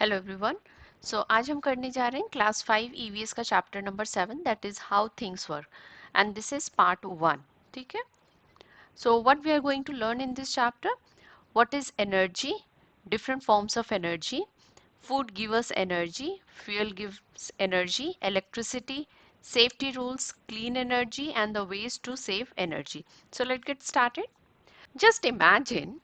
Hello everyone. सो आज हम करने जा रहे हैं क्लास 5 ईवीएस का chapter number 7 that is how things work and this is part 1। ठीक है। So what we are going to learn in this chapter, what is energy, different forms of energy, food gives us energy, fuel gives energy, electricity, safety rules, clean energy and the ways to save energy. So let's get started. Just imagine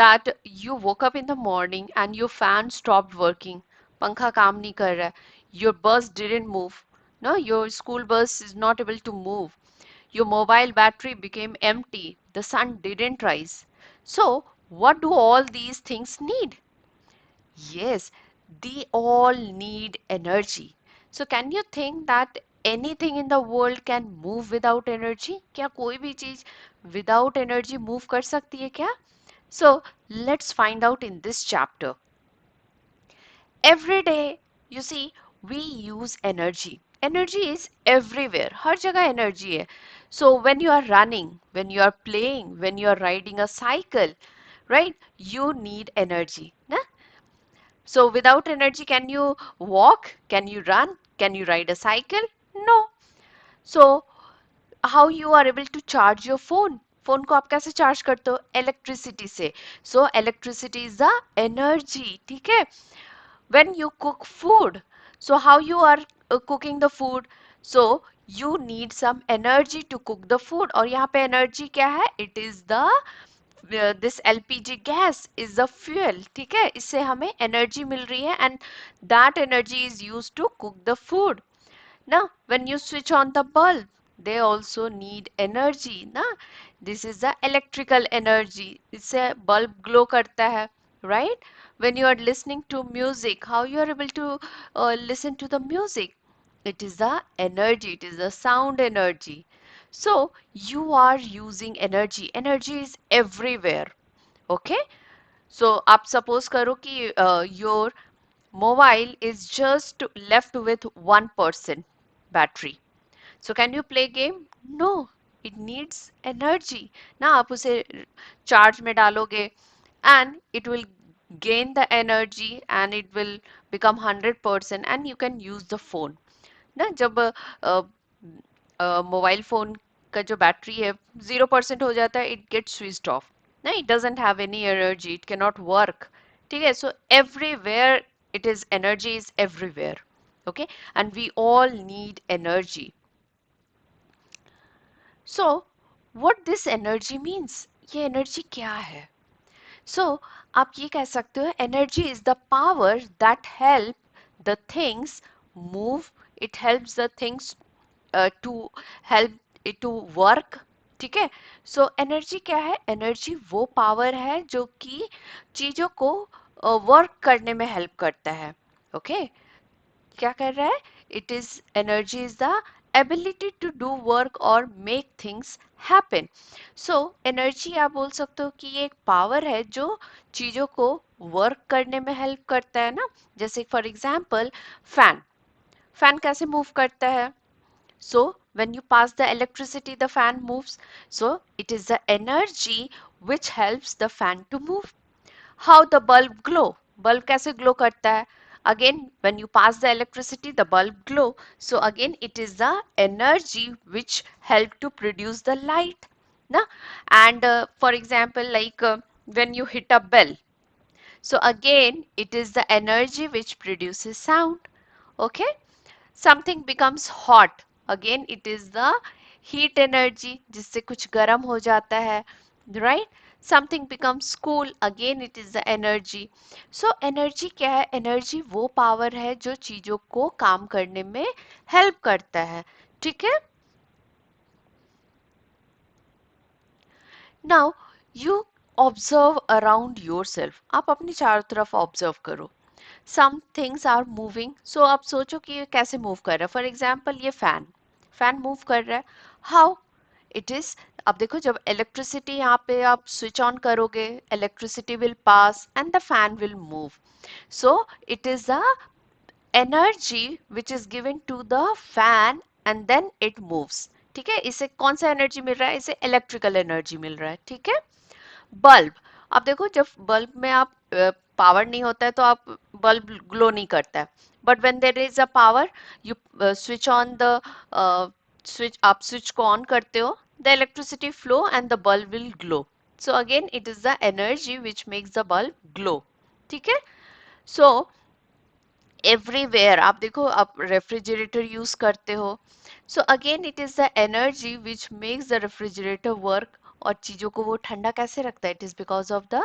that you woke up in the morning and your fan stopped working. Pankha kaam nahi kar raha hai. Your bus didn't move. No, your school bus is not able to move. Your mobile battery became empty. The sun didn't rise. So, what do all these things need? Yes, they all need energy. So can you think that anything in the world can move without energy? क्या कोई भी चीज without energy move कर सकती है क्या? So let's find out in this chapter. Every day, you see, we use energy. Energy is everywhere. हर जगह energy है. So when you are running, when you are playing, when you are riding a cycle, right? You need energy. Na? So without energy, can you walk? Can you run? Can you ride a cycle? No. So how you are able to charge your phone? Phone को आप कैसे charge करते हो? Electricity से. So electricity is the energy. ठीक है? When you cook food, so how you are cooking the food? So you need some energy to cook the food. और यहाँ पे energy क्या है? It is the this LPG gas is the fuel. ठीक है? इससे हमें energy मिल रही है and that energy is used to cook the food. Now, when you switch on the bulb, they also need energy. ना? This is the electrical energy. इससे bulb glow करता है, right? When you are listening to music, how you are able to listen to the music? It is the energy. It is the sound energy. So you are using energy. Energy is everywhere. Okay? So आप suppose करो कि your mobile is just left with 1% battery. So can you play game? No, it needs energy. ना आप उसे charge में डालोगे and it will gain the energy and it will become 100% and you can use the phone. ना जब mobile phone का जो battery है 0% हो जाता है, it gets switched off. ना it doesn't have any energy, it cannot work. ठीक है? So everywhere it is, energy is everywhere. Okay, and we all need energy. So what this energy means? ये energy क्या है? So आप ये कह सकते हो energy is the power that help the things move. It helps the things to help it to work. ठीक है? So energy क्या है? Energy वो power है जो कि चीजों को work करने में help करता है. Okay? क्या कर रहा है? It is energy is the ability to do work or make things happen. So energy आप बोल सकते हो कि ये एक पावर है जो चीजों को वर्क करने में हेल्प करता है ना. जैसे फॉर एग्जाम्पल फैन. फैन कैसे मूव करता है? So when you pass the electricity, the fan moves. So it is the energy which helps the fan to move. How the bulb glow? Bulb कैसे glow करता है? Again, when you pass the electricity, the bulb glow. So again, it is the energy which help to produce the light. Na? And for example, like when you hit a bell. So again, it is the energy which produces sound. Okay? Something becomes hot. Again, it is the heat energy जिससे कुछ गर्म हो जाता है. Right? Something becomes cool. Again, it is the energy. So energy क्या है? Energy वो power है जो चीजों को काम करने में help करता है. ठीक है? Now you observe around yourself. आप अपनी चारों तरफ observe करो. Some things are moving. So आप सोचो कि ये कैसे move कर रहा है. For example, ये fan move कर रहा है. How? It is, अब देखो जब electricity यहाँ पे आप switch on करोगे, electricity will pass and the fan will move. So it is the energy which is given to the fan and then it moves. ठीक है? इसे कौन सा एनर्जी मिल रहा है? इसे इलेक्ट्रिकल एनर्जी मिल रहा है. ठीक है? बल्ब. अब देखो जब बल्ब में आप पावर नहीं होता है तो आप बल्ब ग्लो नहीं करता है. But when there is a power, you switch on the switch, आप स्विच को ऑन करते हो, the electricity flow and the bulb will glow. So again it is the energy which makes the bulb glow. ठीक है. So everywhere आप देखो, आप refrigerator use करते हो. सो again it is the energy which makes the refrigerator work. और चीजों को वो ठंडा कैसे रखता है? It is because of the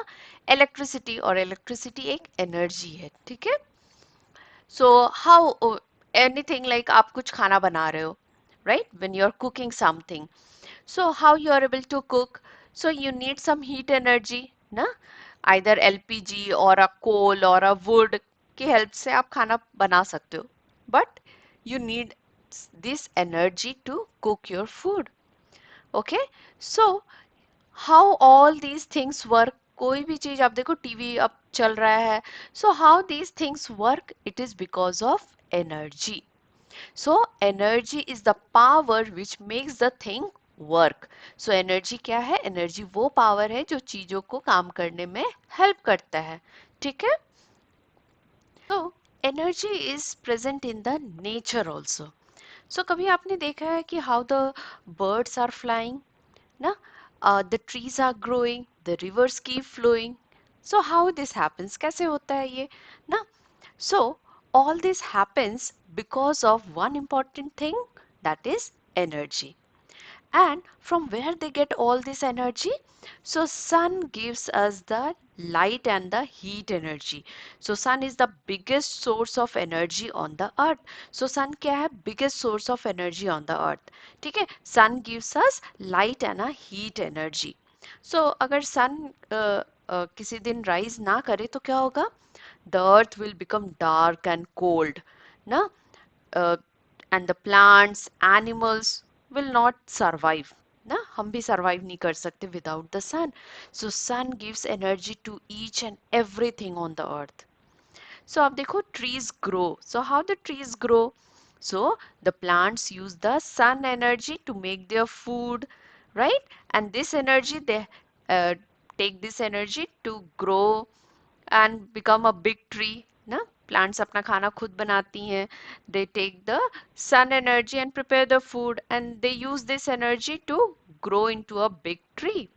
electricity, और इलेक्ट्रिसिटी एक एनर्जी है. ठीक है. सो हाउ एनीथिंग लाइक आप कुछ खाना बना रहे हो, right, when you are cooking something. So how you are able to cook? So you need some heat energy, ना? Either LPG or a coal or a wood की help से आप खाना बना सकते हो. But you need this energy to cook your food. Okay? So how all these things work? कोई भी चीज आप देखो, टीवी अब चल रहा है. So how these things work? It is because of energy. So energy is the power which makes the thing work. So energy क्या है? Energy वो power है जो चीजों को काम करने में help करता है. ठीक है. So energy is present in the nature also. So कभी आपने देखा है कि how the birds are flying, ना? The trees are growing, the rivers keep flowing. So how this happens? कैसे होता है ये, ना? So all this happens because of one important thing, that is energy. And from where they get all this energy? So sun gives us the light and the heat energy. So sun is the biggest source of energy on the earth. So sun क्या है? Biggest source of energy on the earth. ठीक है. Sun gives us light and a heat energy. So अगर sun किसी दिन rise ना करे तो क्या होगा? The earth will become dark and cold, ना? uh, and the plants, animals will not survive. ना, हम भी survive नहीं कर सकते without the sun. So sun gives energy to each and everything on the earth. So आप देखो, trees grow. So how the trees grow? So the plants use the sun energy to make their food, right? And this energy, they uh, take this energy to grow and become a big tree. ना, plants अपना खाना खुद बनाती हैं. They take the sun energy and prepare the food, and they use this energy to grow into a big tree.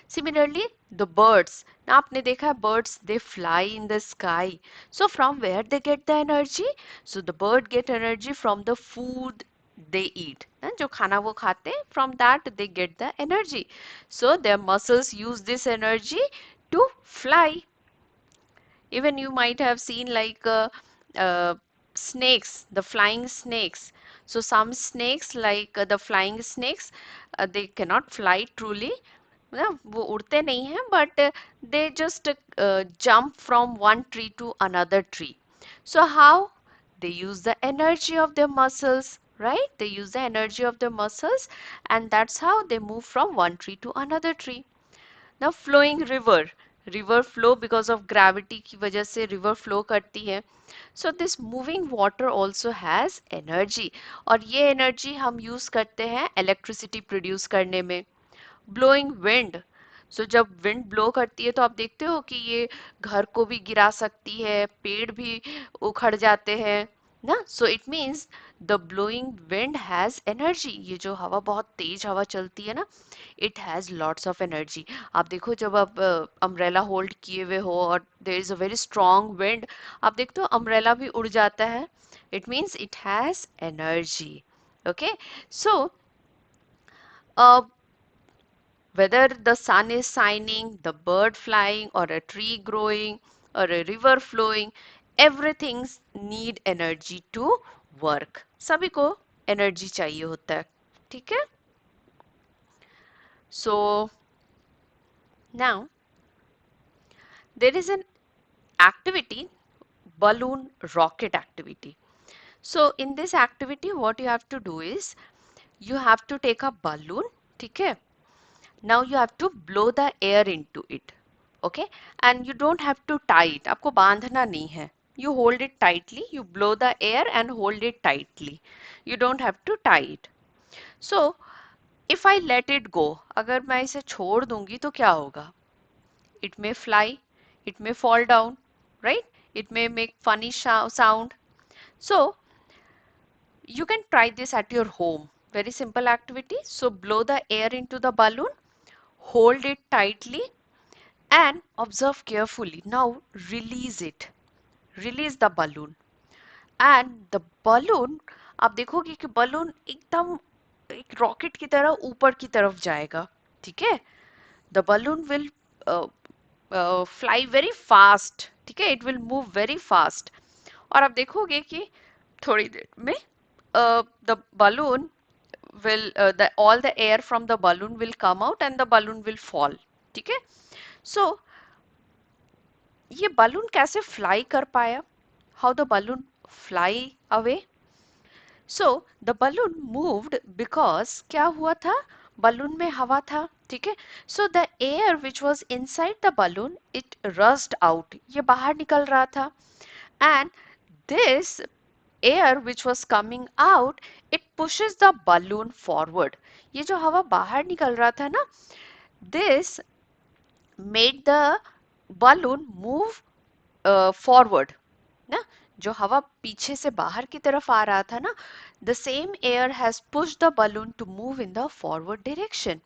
Similarly, the birds. Now आपने देखा है, birds, they fly in the sky. So from where they get the energy? So the bird get energy from the food they eat. ना, जो खाना वो खाते हैं, from that they get the energy. So their muscles use this energy to fly. Even you might have seen like snakes, the flying snakes. So some snakes, like the flying snakes, they cannot fly truly. ना, वो उड़ते नहीं हैं, but they just jump from one tree to another tree. So how? They use the energy of their muscles, right? They use the energy of their muscles, and that's how they move from one tree to another tree. Now flowing river, river flow because of gravity की वजह से river flow करती है. So this moving water also has energy, और ये energy हम use करते हैं electricity produce करने में. Blowing wind, so जब wind blow करती है तो आप देखते हो कि ये घर को भी गिरा सकती है, पेड़ भी उखड़ जाते हैं ना. So it means the blowing wind has energy. ये जो हवा, बहुत तेज हवा चलती है ना, it has lots of energy. आप देखो, जब आप अम्ब्रेला होल्ड किए हुए हो और there is a very strong wind, आप देखते हो अम्ब्रेला भी उड़ जाता है. It means it has energy. Okay. So uh, whether the sun is shining, the bird flying, or a tree growing, or a river flowing, everything need energy to work. सभी को energy चाहिए होता है. ठीक है. So now there is an activity, balloon rocket activity. So in this activity, what you have to do is you have to take a balloon. ठीक है. Now you have to blow the air into it. Okay, and you don't have to tie it. आपको बांधना नहीं है. You hold it tightly. You blow the air and hold it tightly. You don't have to tie it. So if I let it go, अगर मैं इसे छोड़ दूंगी तो क्या होगा? It may fly, it may fall down, right? it may make funny sound. So you can try this at your home. Very simple activity. So blow the air into the balloon, hold it tightly and observe carefully. Now release it. Release the balloon. And the balloon, आप देखोगे कि balloon एकदम एक rocket की तरह ऊपर की तरफ जाएगा. ठीक है? The balloon will uh, fly very fast. ठीक है? It will move very fast. और आप देखोगे कि थोड़ी देर में the balloon will all the air from the balloon will come out and the balloon will fall. ठीक है? So ये balloon कैसे fly कर पाया? How the balloon fly away? So the balloon moved because क्या हुआ था? बलून में हवा था. ठीक है? So the air which was inside the balloon it rushed out. ये बाहर निकल रहा था. And this air which was coming out it pushes the balloon forward. ये जो हवा बाहर निकल रहा था ना, this made the balloon move forward. ना, जो हवा पीछे से बाहर की तरफ आ रहा था ना, the same air has pushed the balloon to move in the forward direction.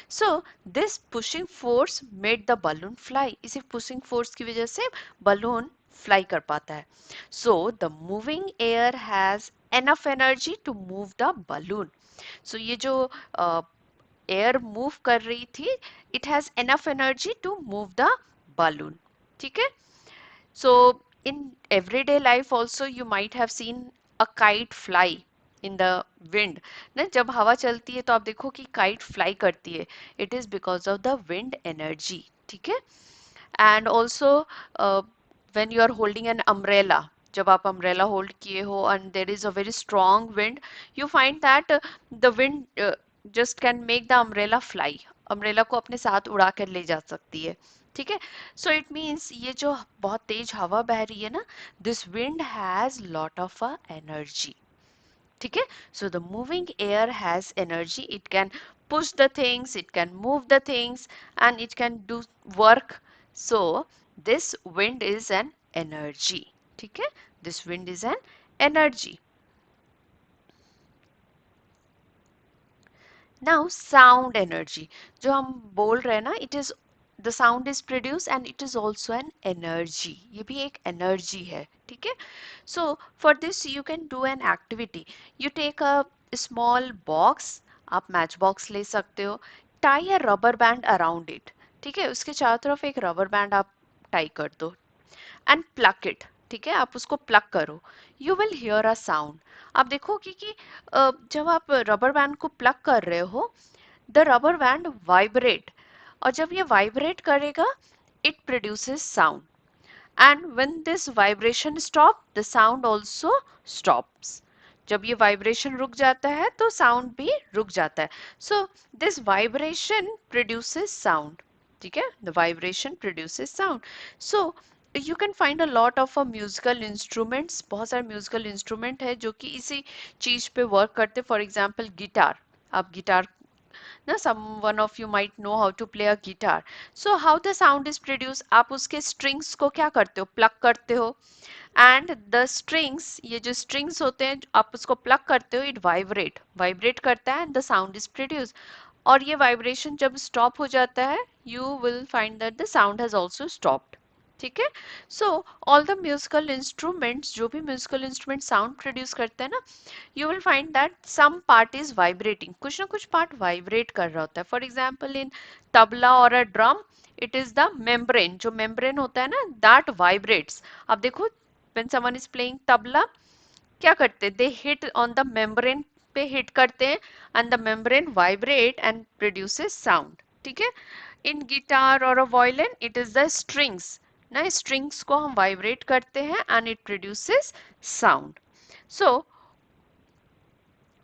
So this pushing force made the balloon fly. इसी pushing force की वजह से balloon fly कर पाता है. So the moving air has enough energy to move the balloon. So ये जो air move कर रही थी, it has enough energy to move the balloon. ठीक है? So in everyday life also you might have seen a kite fly in the wind. ना जब हवा चलती है तो आप देखो कि kite fly करती है. It is because of the wind energy. ठीक है? And also when you are holding an umbrella, जब आप umbrella hold किए हो and there is a very strong wind, you find that the wind just can make the umbrella fly. umbrella को अपने साथ उड़ा कर ले जा सकती है. ठीक है? So it means ये जो बहुत तेज हवा बह रही है ना, this wind has lot of energy. ठीक है? So the moving air has energy. It can push the things, it can move the things, and it can do work. So this wind is an energy. ठीक है? This wind is an energy. Now sound energy. जो हम बोल रहे हैं ना, it is the sound is produced and it is also an energy. ये भी एक energy है. ठीक है? So for this you can do an activity. You take a small box. आप match box ले सकते हो. Tie a rubber band around it. ठीक है? उसके चारों तरफ एक rubber band आप tie कर दो. And plug it. ठीक है? आप उसको प्लग करो. You will hear a sound. आप देखोगे कि जब आप रबर बैंड को प्लग कर रहे हो, द रबर बैंड वाइब्रेट. और जब ये वाइब्रेट करेगा, it produces sound. And when this vibration stop, the sound also stops. जब ये वाइब्रेशन रुक जाता है तो साउंड भी रुक जाता है. So this vibration produces sound. ठीक है? The vibration produces sound. So you can find a lot of musical instruments. बहुत सारे म्यूजिकल इंस्ट्रूमेंट है जो कि इसी चीज पे वर्क करते. For example guitar. आप गिटार ना, some one of you might know how to play a guitar. So how the sound is produced, आप उसके strings को क्या करते हो? प्लग करते हो. एंड द स्ट्रिंग्स, ये जो स्ट्रिंग्स होते हैं आप उसको प्लग करते हो, इट वाइब्रेट करता है and the sound is produce. और ये वाइब्रेशन जब स्टॉप हो जाता है, you will find that the sound has also stopped. ठीक है? So all the musical instruments, जो भी म्यूजिकल इंस्ट्रूमेंट साउंड प्रोड्यूस करते हैं ना, you will find that some part is vibrating. कुछ ना कुछ पार्ट वाइब्रेट कर रहा होता है. फॉर एग्जाम्पल इन तबला और a drum, it is the membrane. जो मेम्ब्रेन होता है ना, दैट वाइब्रेट्स. अब देखो, when someone is playing tabla, क्या करते हैं? They hit on the membrane पे हिट करते हैं and the membrane vibrate and produces sound. ठीक है? इन गिटार और a violin, it is the strings. ना, स्ट्रिंग्स को हम वाइब्रेट करते हैं and it produces sound. So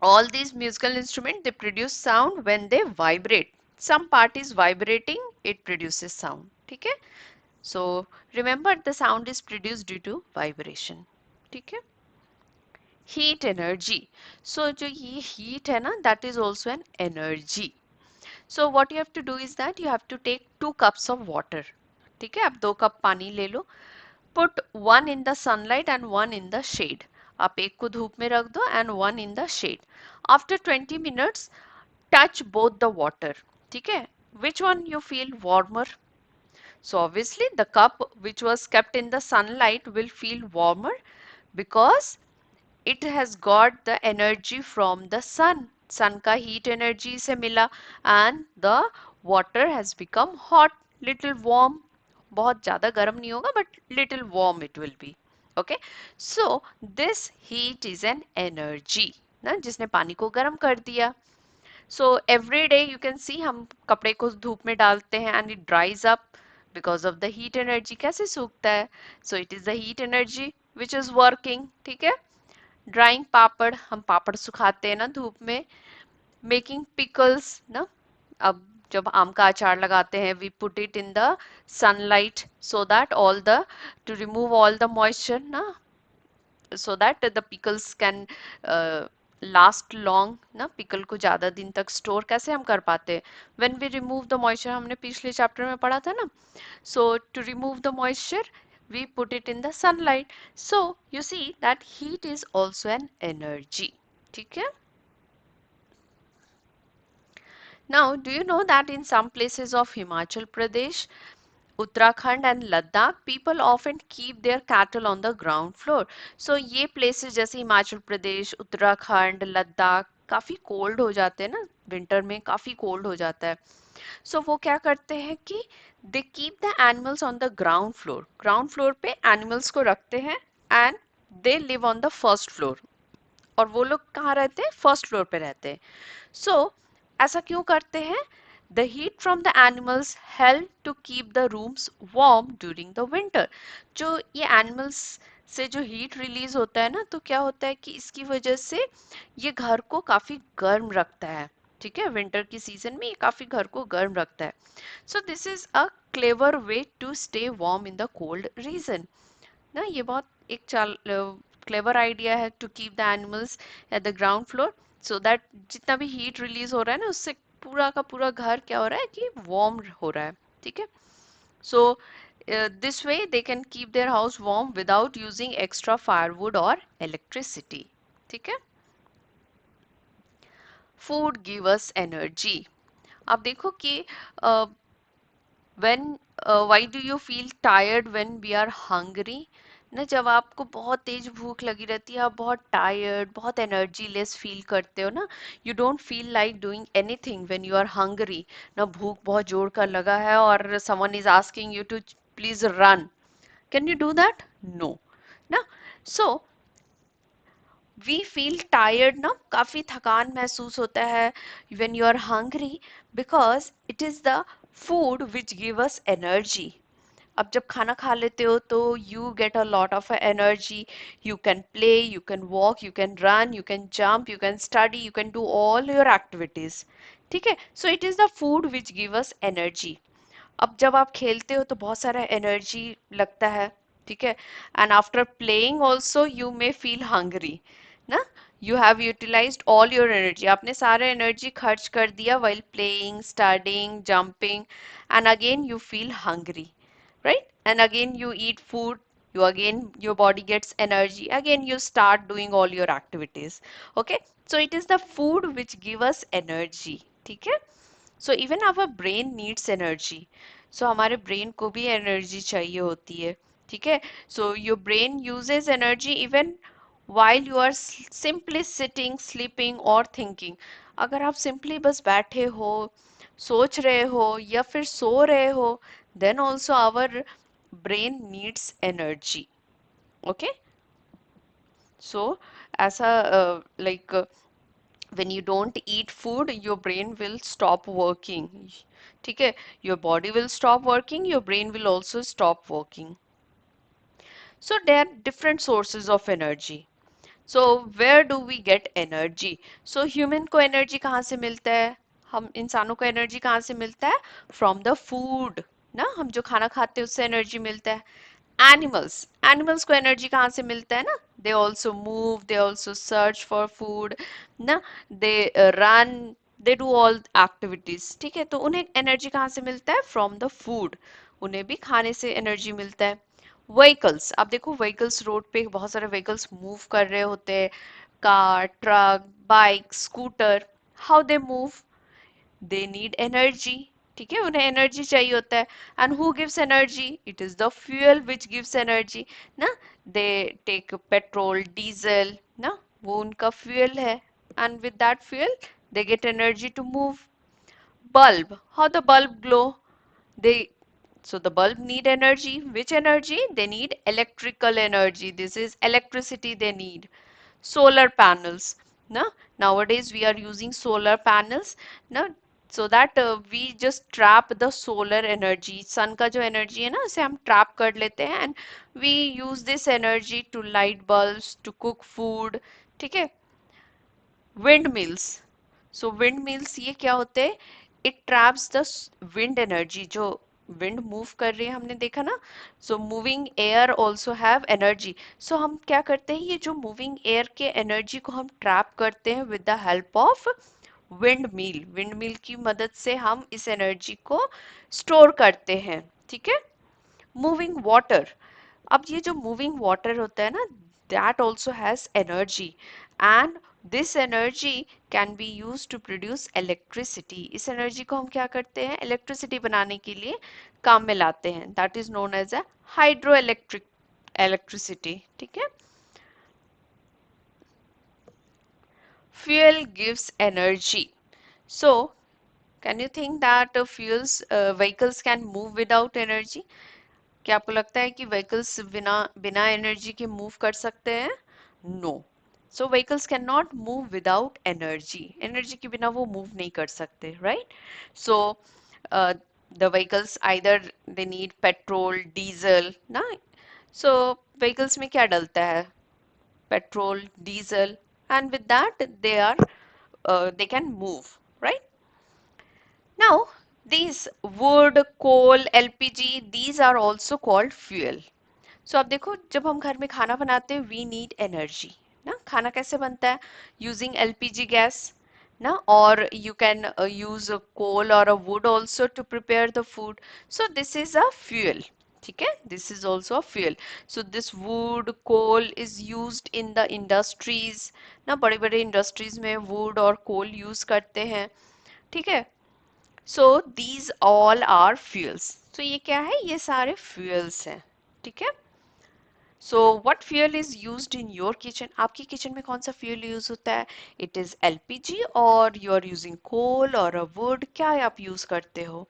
all these musical instruments, they produce sound when they vibrate. Some part is vibrating, it produces sound. ठीक है? So remember, the sound is produced due to vibration. ठीक है? Heat energy. So जो ये heat है ना, that is also an energy. So what you have to do is that you have to take 2 cups of water. ठीक है? आप 2 cup पानी ले लो. put one in the sunlight and one in the shade. आप एक को धूप में रख दो and one in the shade. After 20 minutes, touch both the water. ठीक है? Which one you feel warmer? So obviously the cup which was kept in the sunlight will feel warmer because it has got the energy from the sun. Sun का heat energy से मिला and the water has become hot, little warm. बहुत ज़्यादा गर्म नहीं होगा but little warm it will be. Okay, so this heat is an energy ना जिसने पानी को गर्म कर दिया. So every day you can see हम कपड़े को धूप में डालते हैं and it dries up because of the heat energy. कैसे सूखता है? So it is the heat energy which is working. ठीक है? ड्राइंग पापड़, हम पापड़ सुखाते हैं ना धूप में. मेकिंग पिकल्स ना, अब जब आम का अचार लगाते हैं we put it in the sunlight so that all the to remove all the moisture ना, so that the pickles can last long ना. पिकल को ज़्यादा दिन तक स्टोर कैसे हम कर पाते हैं? when we remove the moisture, हमने पिछले चैप्टर में पढ़ा था ना. so to remove the moisture we put it in the sunlight. so you see that heat is also an energy. ठीक है? Now, do you know that in some places of Himachal Pradesh, Uttarakhand and Ladakh, people often keep their cattle on the ground floor. So ये places जैसे हिमाचल प्रदेश, उत्तराखंड, लद्दाख काफी cold हो जाते हैं ना, winter में काफी कोल्ड हो जाता है. सो वो क्या करते हैं कि they keep the animals on the ground floor. Ground floor पे एनिमल्स को रखते हैं and they live on the first floor. और वो लोग कहाँ रहते हैं? फर्स्ट फ्लोर पे रहते हैं. सो ऐसा क्यों करते हैं? The heat from the animals help to keep the rooms warm during the winter. जो ये animals से जो heat release होता है ना, तो क्या होता है कि इसकी वजह से ये घर को काफी गर्म रखता है. ठीक है? विंटर की सीजन में ये काफी घर को गर्म रखता है. So this is a clever way to stay warm in the cold region. ना ये बहुत एक चाल क्लेवर आइडिया है to keep the animals at the ground floor so that जितना भी हीट रिलीज हो रहा है ना उससे पूरा का पूरा घर क्या हो रहा है कि वार्म हो रहा है. ठीक है? So this way they can keep their house warm without using extra firewood और इलेक्ट्रिसिटी. ठीक है? Food give us energy. आप देखो कि when why do you feel tired when we are hungry ना, जब आपको बहुत तेज भूख लगी रहती है, आप बहुत टायर्ड, बहुत एनर्जी लेस फील करते हो ना, you don't feel like doing anything when you are hungry ना. भूख बहुत जोर का लगा है और someone is asking you to please run, can you do that? No ना. सो वी फील टायर्ड ना, काफी थकान महसूस होता है when you are hungry because it is the food which give us energy. अब जब खाना खा लेते हो तो you get a lot of energy. You can play, you can walk, you can run, you can jump, you can study, you can do all your activities. ठीक है? So it is the food which give us energy. अब जब आप खेलते हो तो बहुत सारा एनर्जी लगता है. ठीक है? And after playing also you may feel hungry ना. You have utilised all your energy, आपने सारा एनर्जी खर्च कर दिया while playing, studying, jumping and again you feel hungry, right? And again you eat food, you again your body gets energy, again you start doing all your activities. Okay, so it is the food which give us energy. ठीक है? So even our brain needs energy. So हमारे brain को भी energy चाहिए होती है. ठीक है? So your brain uses energy even while you are simply sitting, sleeping or thinking. अगर आप simply बस बैठे हो, सोच रहे हो या फिर सो रहे हो, then also our brain needs energy. Okay? So ऐसा like when you don't eat food your brain will stop working. ठीक है? Your body will stop working, your brain will also stop working. So there are different sources of energy. So where do we get energy? So human को energy कहाँ से मिलता है? हम इंसानों को energy कहाँ से मिलता है? From the food ना, हम जो खाना खाते हैं उससे energy मिलता है. Animals को energy कहाँ से मिलता है ना? They also move, they also search for food ना, they run, they do all activities. ठीक है? तो उन्हें energy कहाँ से मिलता है? From the food. उन्हें भी खाने से energy मिलता है. व्हीकल्स, आप देखो व्हीकल्स रोड पे बहुत सारे व्हीकल्स मूव कर रहे होते हैं, car, truck, bike, scooter, how they move, they need energy. ठीक है, उन्हें एनर्जी चाहिए होता है। And who gives energy? It is the fuel which gives energy ना। दे टेक पेट्रोल, डीजल ना, वो उनका फ्यूल है। And with that fuel they get energy to move. Bulb, how the bulb glow? They So the bulb need energy. Which energy? They need electrical energy. This is electricity they need. Solar panels. Na? Nowadays we are using solar panels na, so that we just trap the solar energy. Sun का जो energy है ना, उसे हम trap कर लेते हैं and we use this energy to light bulbs, to cook food. ठीक है? Windmills. So windmills ये क्या होते हैं? It traps the wind energy. जो wind move कर रही है, हमने देखा ना, so moving air also have energy. So हम क्या करते हैं, ये जो moving air के energy को हम trap करते हैं with the help of windmill. Windmill की मदद से हम इस energy को store करते हैं। ठीक है? Moving water. अब ये जो मूविंग वाटर होता है ना, that also has energy, and this energy can be use to produce electricity. इस एनर्जी को हम क्या करते हैं, इलेक्ट्रिसिटी बनाने के लिए काम में लाते हैं। That is known as a hydro electric electricity. ठीक है। Fuel gives energy. So can you think that fuels vehicles can move without energy? क्या आपको लगता है कि व्हीकल्स बिना बिना एनर्जी के मूव कर सकते हैं? No. So vehicles can not move without energy. Energy के बिना वो मूव नहीं कर सकते, right? So the vehicles either they need petrol, diesel ना। सो व्हीकल्स में क्या डलता है? Petrol, diesel, and with that they are they can move, right? Now, these wood, coal, LPG, these are also called fuel. So अब देखो, जब हम घर में खाना बनाते हैं, we need energy ना। खाना कैसे बनता है? Using LPG gas ना, or you can use a coal or a wood also to prepare the food. So this is a fuel. ठीक है, this is also a fuel. So this wood, coal is used in the industries ना, बड़े बड़े industries में wood और coal use करते हैं। ठीक है। So these all are fuels. तो ये क्या है? ये सारे फ्यूल्स हैं। ठीक है। So what fuel is used in your kitchen? आपकी किचन में कौन सा फ्यूल यूज होता है? इट इज एलपीजी और यू आर यूजिंग कोल और अ वुड, क्या आप यूज करते हो?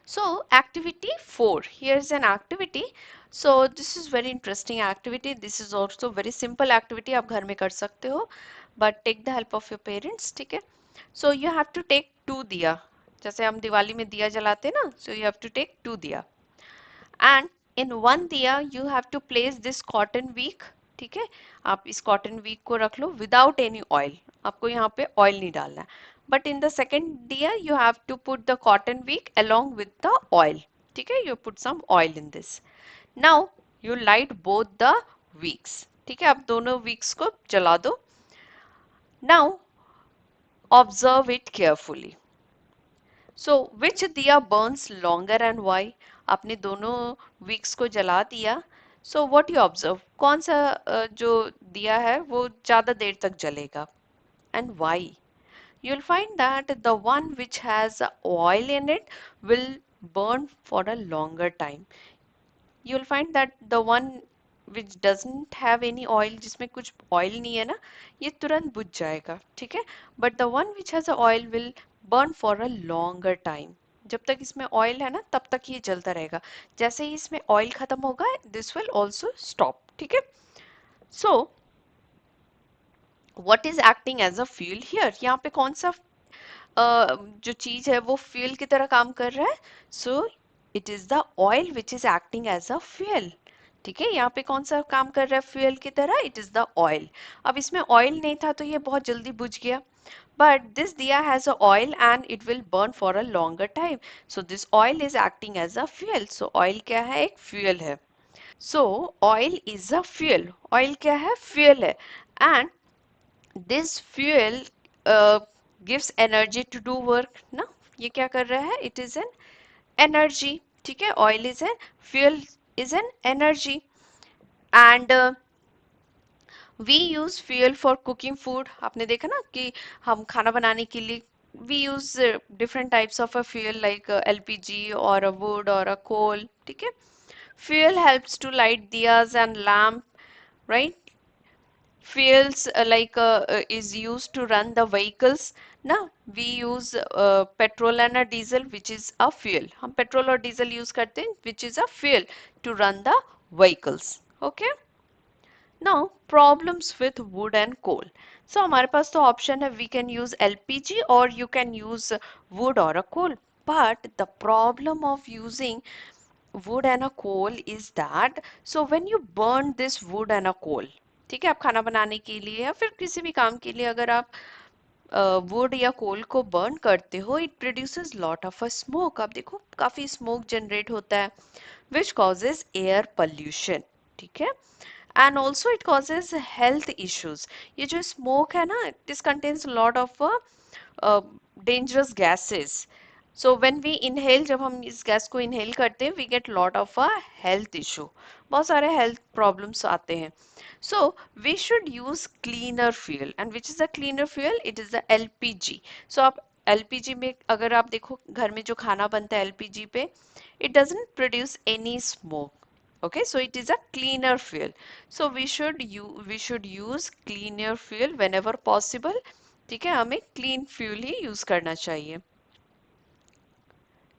So activity 4, here's an activity. So this is very interesting activity. This is also very simple activity, आप घर में कर सकते हो, but take the help of your parents. ठीक है। So you have to take 2 दिया, जैसे हम दिवाली में दिया जलाते हैं ना, so you have to take 2 दिया, and in one दिया you have to place this cotton wick। ठीक है, आप इस cotton wick को रख लो without any oil, आपको यहाँ पे oil नहीं डालना है। But in the second दिया you have to put the cotton wick along with the oil। ठीक है, you put some oil in this। Now you light both the wicks। ठीक है, आप दोनों wicks को जला दो। Now observe it carefully। सो विच दिया बर्न्स लॉन्गर एंड वाई? आपने दोनों विक्स को जला दिया। सो व्हाट यू ऑब्जर्व, कौन सा जो दिया है वो ज्यादा देर तक जलेगा, and why? You'll find that the one which has oil in it will burn for a longer time. You'll find that the one which doesn't have any oil, जिसमें कुछ oil नहीं है ना, ये तुरंत बुझ जाएगा। ठीक है, but the one which has a oil will burn for a longer time। जब तक इसमें ऑयल है ना, तब तक ये जलता रहेगा। जैसे ही इसमें ऑयल खत्म होगा, दिस विल ऑल्सो स्टॉप। ठीक है। So what is acting as a fuel here? यहाँ पे कौन सा जो चीज है वो फ्यूल की तरह काम कर रहा है? So it is the oil which is acting as a fuel. ठीक है, यहाँ पे कौन सा काम कर रहा है फ्यूल की तरह? It is the oil. अब इसमें ऑयल नहीं था तो ये बहुत जल्दी बुझ गया, but this diya has a oil and it will burn for a longer time, so this oil is acting as a fuel। so oil क्या है? एक fuel है। so oil is a fuel। oil क्या है? fuel है। and this fuel uh, gives energy to do work ना। ये क्या कर रहा है? it is an energy। ठीक है, oil is an fuel, is an energy, and we use fuel for cooking food. आपने देखा ना कि हम खाना बनाने के लिए we use different types of a fuel like LPG और अ वुड और अ कोल, ठीक है। Fuel helps to light diyas and lamp, right. Fuels is used to run the vehicles ना, we use petrol and a diesel which is a fuel, हम petrol और diesel use करते हैं which is a fuel to run the vehicles, okay। Now problems with wood and coal, so हमारे पास तो option है we can use LPG or you can use wood or a coal, but the problem of using wood and a coal is that so when you burn this wood and a coal, ठीक है, आप खाना बनाने के लिए या फिर किसी भी काम के लिए अगर आप वुड या कोल को बर्न करते हो, it produces lot of a smoke. आप देखो काफी स्मोक जनरेट होता है विच कॉजेज एयर पॉल्यूशन, ठीक है, and also it causes health issues. ये जो स्मोक है ना, this contains lot of dangerous gases, so when we inhale, जब हम इस गैस को इनहेल करते हैं we get lot of a health issue, बहुत सारे हेल्थ प्रॉब्लम्स आते हैं। So we should use cleaner fuel, and which is a cleaner fuel? It is the LPG. So आप LPG में अगर आप देखो घर में जो खाना बनता है LPG पे, it doesn't produce any smoke. Okay, so it is a cleaner fuel. So we should use cleaner fuel whenever possible. ठीक है, हमें clean fuel ही use करना चाहिए.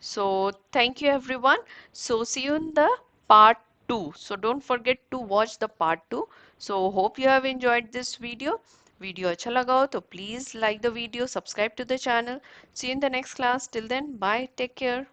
So thank you everyone. So see you in the part 2. So don't forget to watch the part 2. So hope you have enjoyed this video. Video अच्छा लगा हो तो please like the video, subscribe to the channel. See you in the next class. Till then, bye. Take care.